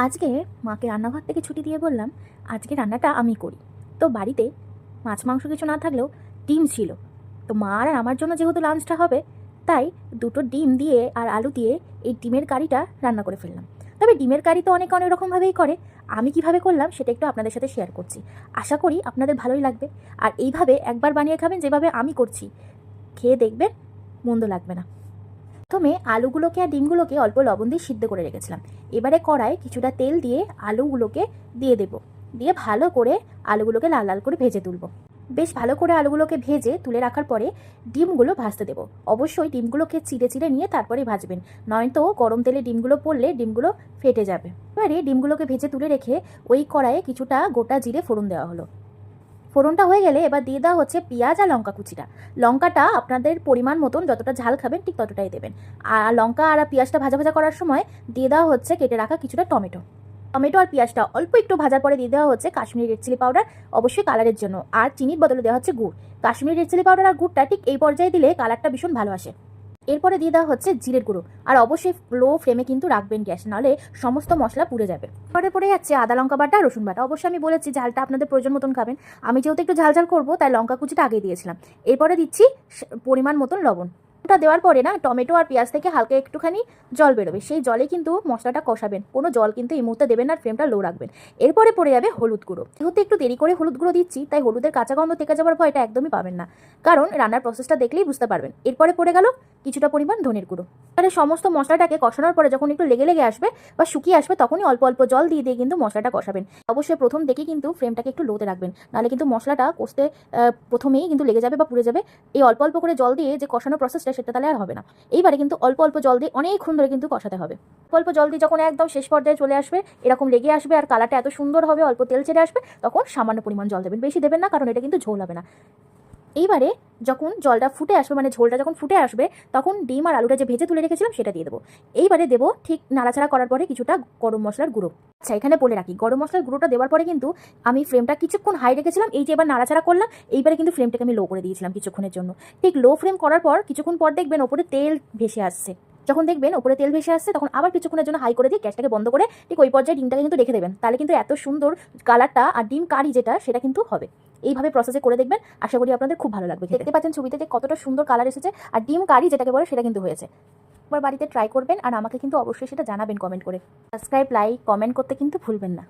আজকে মাকে রান্নাঘর থেকে ছুটি দিয়ে বললাম আজকে রান্নাটা আমি করি। তো বাড়িতে মাছ মাংস কিছু না থাকলেও ডিম ছিল। তো মা আর আমার জন্য যেহেতু লাঞ্চটা হবে, তাই দুটো ডিম দিয়ে আর আলু দিয়ে এই ডিমের কারিটা রান্না করে ফেললাম। তবে ডিমের কারি তো অনেক অনেক রকমভাবেই করে, আমি কিভাবে করলাম সেটা একটু আপনাদের সাথে শেয়ার করছি। আশা করি আপনাদের ভালোই লাগবে। আর এইভাবে একবার বানিয়ে খাবেন যেভাবে আমি করছি, খেয়ে দেখবেন মন্দ লাগবে না। প্রথমে আলুগুলোকে আর ডিমগুলোকে অল্প লবণ দিয়ে সিদ্ধ করে রেখেছিলাম। এবারে কড়ায় কিছুটা তেল দিয়ে আলুগুলোকে দিয়ে দেব, দিয়ে ভালো করে আলুগুলোকে লাল লাল করে ভেজে তুলব। বেশ ভালো করে আলুগুলোকে ভেজে তুলে রাখার পরে ডিমগুলো ভাজতে দেবো। অবশ্যই ডিমগুলোকে চিড়ে চিড়ে নিয়ে তারপরে ভাজবেন, নয়তো গরম তেলে ডিমগুলো পড়লে ডিমগুলো ফেটে যাবে। এবারে ডিমগুলোকে ভেজে তুলে রেখে ওই কড়াইয়ে কিছুটা গোটা জিরে ফোড়ন দেওয়া হলো। ফোড়নটা হয়ে গেলে এবার দিয়ে দেওয়া হচ্ছে পেঁয়াজ আর লঙ্কা কুচিটা। লঙ্কাটা আপনাদের পরিমাণ মতন যতটা ঝাল খাবেন ঠিক ততটাই দেবেন। আর লঙ্কা আর পেঁয়াজটা ভাজা ভাজা করার সময় দিয়ে দেওয়া হচ্ছে কেটে রাখা কিছুটা টমেটো। টমেটো আর পেঁয়াজটা অল্প একটু ভাজার পরে দিয়ে দেওয়া হচ্ছে কাশ্মীরি রেড চিলি পাউডার, অবশ্যই কালারের জন্য। আর চিনির বদলে দেওয়া হচ্ছে গুড়। কাশ্মীরি রেড চিলি পাউডার আর গুড়টা ঠিক এই পর্যায়ে দিলে কালারটা ভীষণ ভালো আসে। এরপরে দিয়ে দেওয়া হচ্ছে জিরের গুঁড়ো। আর অবশ্যই লো ফ্লেমে কিন্তু রাখবেন গ্যাস, নাহলে সমস্ত মশলা পুড়ে যাবে। পরে পড়ে যাচ্ছে আদা লঙ্কা বাটা, রসুন বাটা। অবশ্যই আমি বলেছি ঝালটা আপনাদের প্রয়োজন মতন খাবেন, আমি যেহেতু একটু ঝাল ঝাল করবো তাই লঙ্কা কুচিটা আগে দিয়েছিলাম। এরপরে দিচ্ছি পরিমাণ মতন লবণ। ওটা দেওয়ার পরে না টমেটো আর পেঁয়াজ থেকে হালকা একটুখানি জল বেরোবে, সেই জলে কিন্তু মশলাটা কষাবেন। কোনো জল কিন্তু এই মুহূর্তে দেবেন না, ফ্লেমটা লো রাখবেন। এরপরে পড়ে যাবে হলুদ গুঁড়ো। যেহেতু একটু দেরি করে হলুদ গুঁড়ো দিচ্ছি তাই হলুদের কাঁচা গন্ধ থেকে যাওয়ার ভয়টা একদমই পাবেন না, কারণ রান্নার প্রসেসটা দেখলেই বুঝতে পারবেন। এরপরে পড়ে গেল কিছুটা পরিমাণ ধনের গুঁড়ো। তাহলে সমস্ত মশলাটাকে কষানোর পরে যখন একটু লেগে লেগে আসবে বা শুকিয়ে আসবে, তখনই অল্প অল্প জল দিয়ে দিয়ে কিন্তু মশলাটা কষাবেন। অবশ্যই প্রথম দেখে কিন্তু ফ্লেমটাকে একটু লোতে রাখবেন, নাহলে কিন্তু মশলাটা কষতে প্রথমেই কিন্তু লেগে যাবে বা পুড়ে যাবে। এই অল্প অল্প করে জল দিয়ে যে কষানোর প্রসেসটা সেটা তাহলে আর হবে না। এইবারে কিন্তু অল্প অল্প জল দিয়ে অনেকক্ষণ ধরে কিন্তু কষাতে হবে। অল্প অল্প জল দিয়ে যখন একদম শেষ পর্যায়ে চলে আসবে, এরকম লেগে আসবে আর কালারটা এত সুন্দর হবে, অল্প তেল ছেড়ে আসবে, তখন সামান্য পরিমাণ জল দেবেন, বেশি দেবেন না, কারণ এটা কিন্তু ঝোল হবে না। এইবারে যখন জলটা ফুটে আসবে, মানে ঝোলটা যখন ফুটে আসবে, তখন ডিম আর আলুটা যে ভেজে তুলে রেখেছিলাম সেটা দিয়ে দেবো। এইবারে দেবো ঠিক নাড়াচাড়া করার পরে কিছুটা গরম মশলার গুঁড়ো। আচ্ছা, এখানে বলে রাখি, গরম মশলার গুঁড়োটা দেওয়ার পরে কিন্তু আমি ফ্লেমটা কিছুক্ষণ হাই রেখেছিলাম। এই যে এবার নাড়াচাড়া করলাম, এইবারে কিন্তু ফ্লেমটাকে আমি লো করে দিয়েছিলাম কিছুক্ষণের জন্য। ঠিক লো ফ্লেম করার পর কিছুক্ষণ পর দেখবেন ওপরে তেল ভেসে আসছে। যখন দেখবেন ওপরে তেল ভেসে আসছে, তখন আবার কিছুক্ষণের জন্য হাই করে দিয়ে গ্যাসটাকে বন্ধ করে ঠিক ওই পর্যায়ে ডিমটাকে কিন্তু রেখে দেবেন। তাহলে কিন্তু এত সুন্দর কালারটা আর ডিম কারি যেটা সেটা কিন্তু হবে। এইভাবে প্রসেসে করে দেখবেন, আশা করি আপনাদের খুব ভালো লাগবে। দেখতে পাচ্ছেন ছবিতে যে কতটা সুন্দর কালার এসেছে, আর ডিম কারি যেটাকে বলে সেটা কিন্তু হয়েছে। একবার বাড়িতে ট্রাই করবেন আর আমাকে কিন্তু অবশ্যই সেটা জানাবেন কমেন্ট করে। সাবস্ক্রাইব, লাইক, কমেন্ট করতে কিন্তু ভুলবেন না।